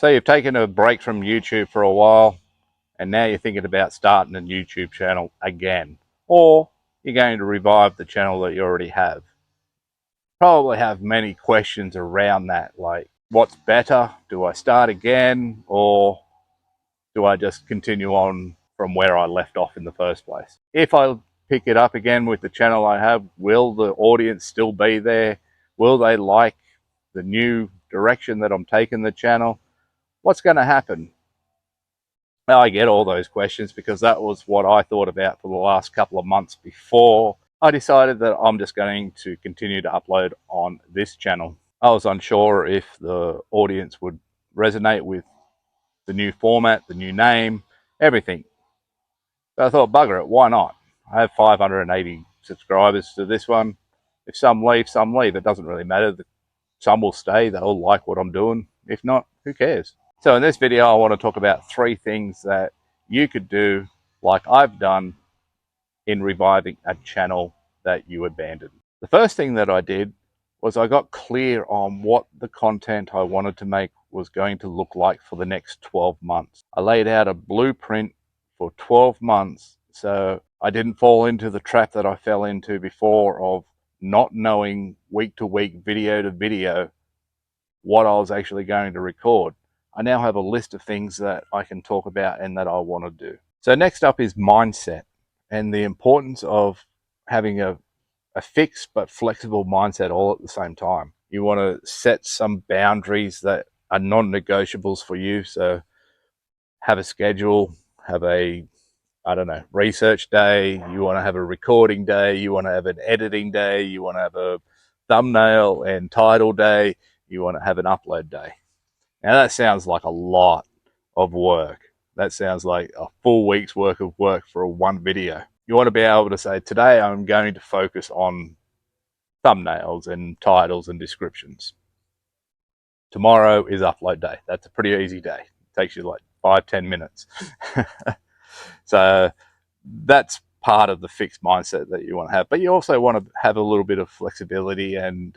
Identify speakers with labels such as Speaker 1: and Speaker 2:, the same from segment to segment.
Speaker 1: So you've taken a break from YouTube for a while, and now you're thinking about starting a YouTube channel again, or you're going to revive the channel that you already have. Probably have many questions around that, like what's better? Do I start again, or do I just continue on from where I left off in the first place? If I pick it up again with the channel I have, will the audience still be there? Will they like the new direction that I'm taking the channel? What's going to happen? Now, I get all those questions because that was what I thought about for the last couple of months before I decided that I'm just going to continue to upload on this channel. I was unsure if the audience would resonate with the new format, the new name, everything. So I thought, bugger it, why not? I have 580 subscribers to this one. If some leave, some leave. It doesn't really matter. Some will stay. They'll like what I'm doing. If not, who cares? So in this video, I want to talk about 3 things that you could do like I've done in reviving a channel that you abandoned. The first thing that I did was I got clear on what the content I wanted to make was going to look like for the next 12 months. I laid out a blueprint for 12 months so I didn't fall into the trap that I fell into before of not knowing week to week, video to video, what I was actually going to record. I now have a list of things that I can talk about and that I want to do. So next up is mindset and the importance of having a fixed but flexible mindset all at the same time. You want to set some boundaries that are non-negotiables for you. So have a schedule, have a, I don't know, research day. You want to have a recording day. You want to have an editing day. You want to have a thumbnail and title day. You want to have an upload day. Now that sounds like a lot of work. That sounds like a full week's worth of work for one video. You want to be able to say, today I'm going to focus on thumbnails and titles and descriptions. Tomorrow is upload day. That's a pretty easy day. It takes you like 5-10 minutes. So that's part of the fixed mindset that you want to have. But you also want to have a little bit of flexibility and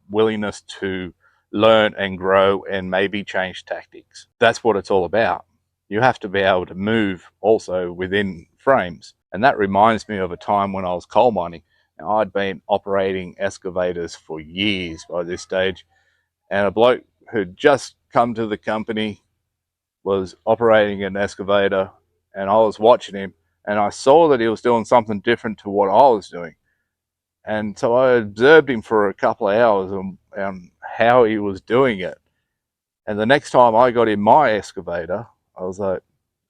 Speaker 1: willingness to learn and grow and maybe change tactics. That's what it's all about. You have to be able to move also within frames. And that reminds me of a time when I was coal mining. Now, I'd been operating excavators for years by this stage, and a bloke who'd just come to the company was operating an excavator, and I was watching him, and I saw that he was doing something different to what I was doing. And so I observed him for a couple of hours on how he was doing it. And the next time I got in my excavator, I was like,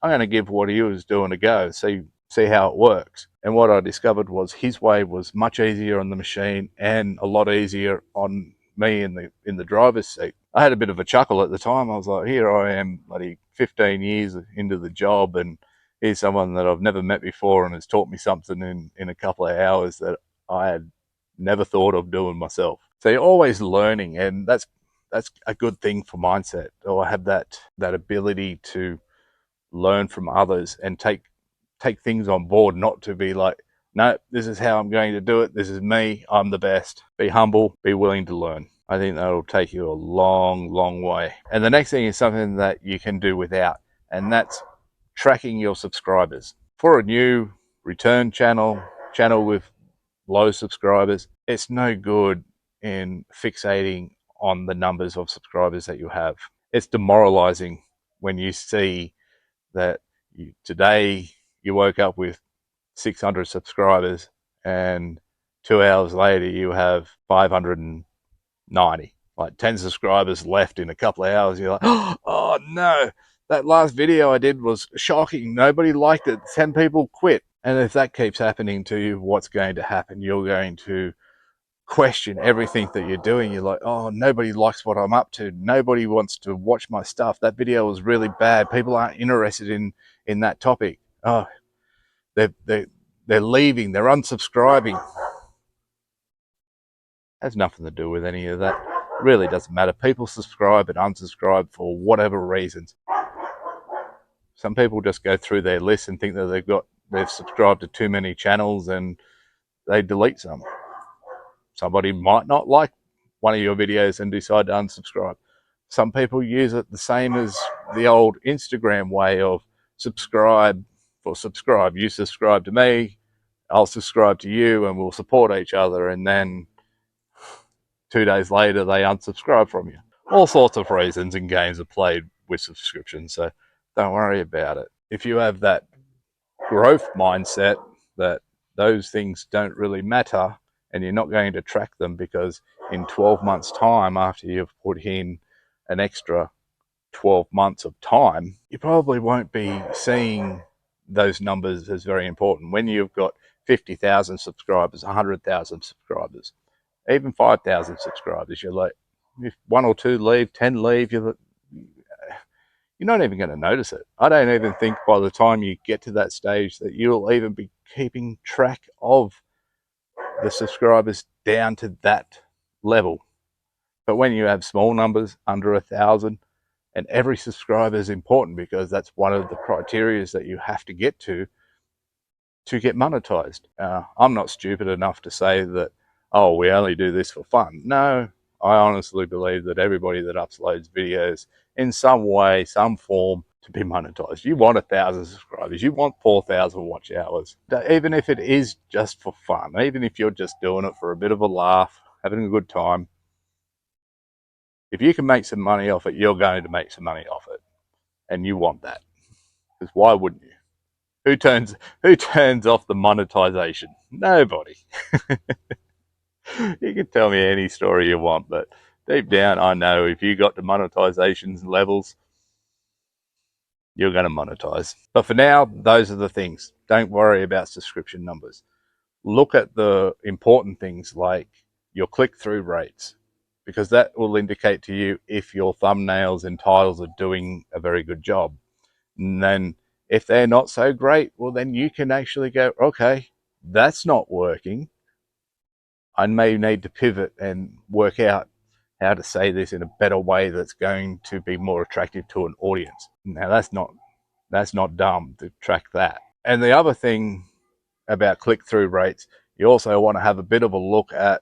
Speaker 1: I'm going to give what he was doing a go, see how it works. And what I discovered was his way was much easier on the machine and a lot easier on me in the driver's seat. I had a bit of a chuckle at the time. I was like, here I am, bloody 15 years into the job, and here's someone that I've never met before and has taught me something in a couple of hours that I had never thought of doing myself. So you're always learning, and that's a good thing for mindset. Or have that ability to learn from others and take things on board, not to be like, no, this is how I'm going to do it. This is me. I'm the best. Be humble, be willing to learn. I think that'll take you a long, long way. And the next thing is something that you can do without, and that's tracking your subscribers. For a new return channel with low subscribers, it's no good in fixating on the numbers of subscribers that you have. It's demoralizing when you see that today you woke up with 600 subscribers and 2 hours later you have 590, like 10 subscribers left in a couple of hours. You're like, oh no, that last video I did was shocking. Nobody liked it. 10 people quit. And if that keeps happening to you, what's going to happen? You're going to question everything that you're doing. You're like, oh, nobody likes what I'm up to. Nobody wants to watch my stuff. That video was really bad. People aren't interested in that topic. Oh, they're leaving. They're unsubscribing. Has nothing to do with any of that. It really doesn't matter. People subscribe and unsubscribe for whatever reasons. Some people just go through their list and think that they've subscribed to too many channels and they delete some. Somebody might not like one of your videos and decide to unsubscribe. some people use it the same as the old Instagram way of subscribe for subscribe. You subscribe to me, I'll subscribe to you, and we'll support each other. And then 2 days later, they unsubscribe from you. All sorts of reasons and games are played with subscriptions, so don't worry about it. If you have that growth mindset that those things don't really matter and you're not going to track them, because in 12 months time, after you've put in an extra 12 months of time, you probably won't be seeing those numbers as very important. When you've got 50,000 subscribers, 100,000 subscribers, even 5,000 subscribers, you're like, if one or two leave, 10 leave, you're not even going to notice it. I don't even think by the time you get to that stage that you'll even be keeping track of the subscribers down to that level. But when you have small numbers under 1,000, and every subscriber is important, because that's one of the criteria that you have to get to get monetized. I'm not stupid enough to say that, oh, we only do this for fun. No, I honestly believe that everybody that uploads videos in some way, some form, to be monetized. You want 1,000 subscribers, you want 4,000 watch hours, even if it is just for fun, even if you're just doing it for a bit of a laugh, having a good time. If you can make some money off it, you're going to make some money off it, and you want that, because why wouldn't you? Who turns off the monetization? Nobody. You can tell me any story you want, but deep down, I know if you got the monetization levels, you're going to monetize. But for now, those are the things. Don't worry about subscription numbers. Look at the important things like your click-through rates, because that will indicate to you if your thumbnails and titles are doing a very good job. And then if they're not so great, well, then you can actually go, okay, that's not working. I may need to pivot and work out how to say this in a better way that's going to be more attractive to an audience. Now, that's not dumb to track that. And the other thing about click-through rates, you also want to have a bit of a look at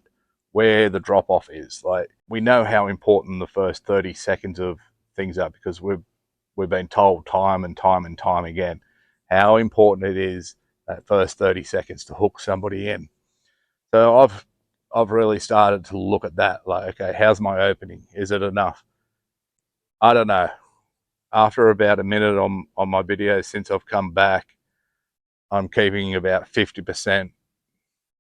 Speaker 1: where the drop-off is. Like, we know how important the first 30 seconds of things are, because we've been told time and time and time again how important it is that first 30 seconds to hook somebody in. So I've really started to look at that. Like, okay, how's my opening? Is it enough? I don't know. After about a minute on my videos since I've come back, I'm keeping about 50%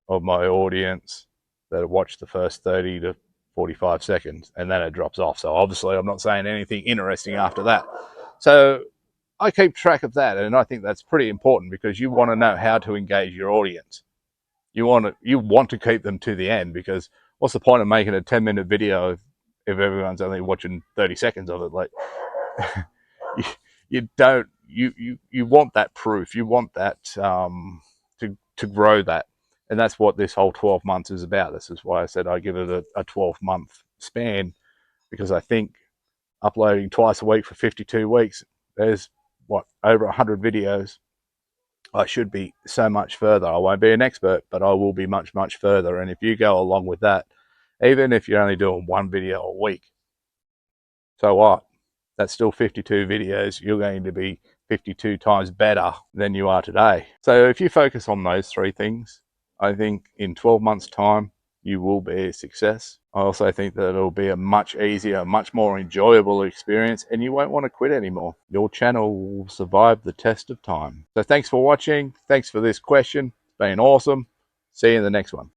Speaker 1: of my audience that watch the first 30 to 45 seconds, and then it drops off. So obviously I'm not saying anything interesting after that. So I keep track of that, and I think that's pretty important, because you want to know how to engage your audience. You want to keep them to the end, because what's the point of making a 10-minute video if everyone's only watching 30 seconds of it? Like, you want that proof. You want that to grow that, and that's what this whole 12 months is about. This is why I said I give it a 12-month span, because I think uploading twice a week for 52 weeks, there's over 100 videos. I should be so much further. I won't be an expert, but I will be much, much further. And if you go along with that, even if you're only doing one video a week, so what? That's still 52 videos. You're going to be 52 times better than you are today. So if you focus on those three things, I think in 12 months' time, you will be a success. I also think that it'll be a much easier, much more enjoyable experience, and you won't want to quit anymore. Your channel will survive the test of time. So thanks for watching. Thanks for this question. It's been awesome. See you in the next one.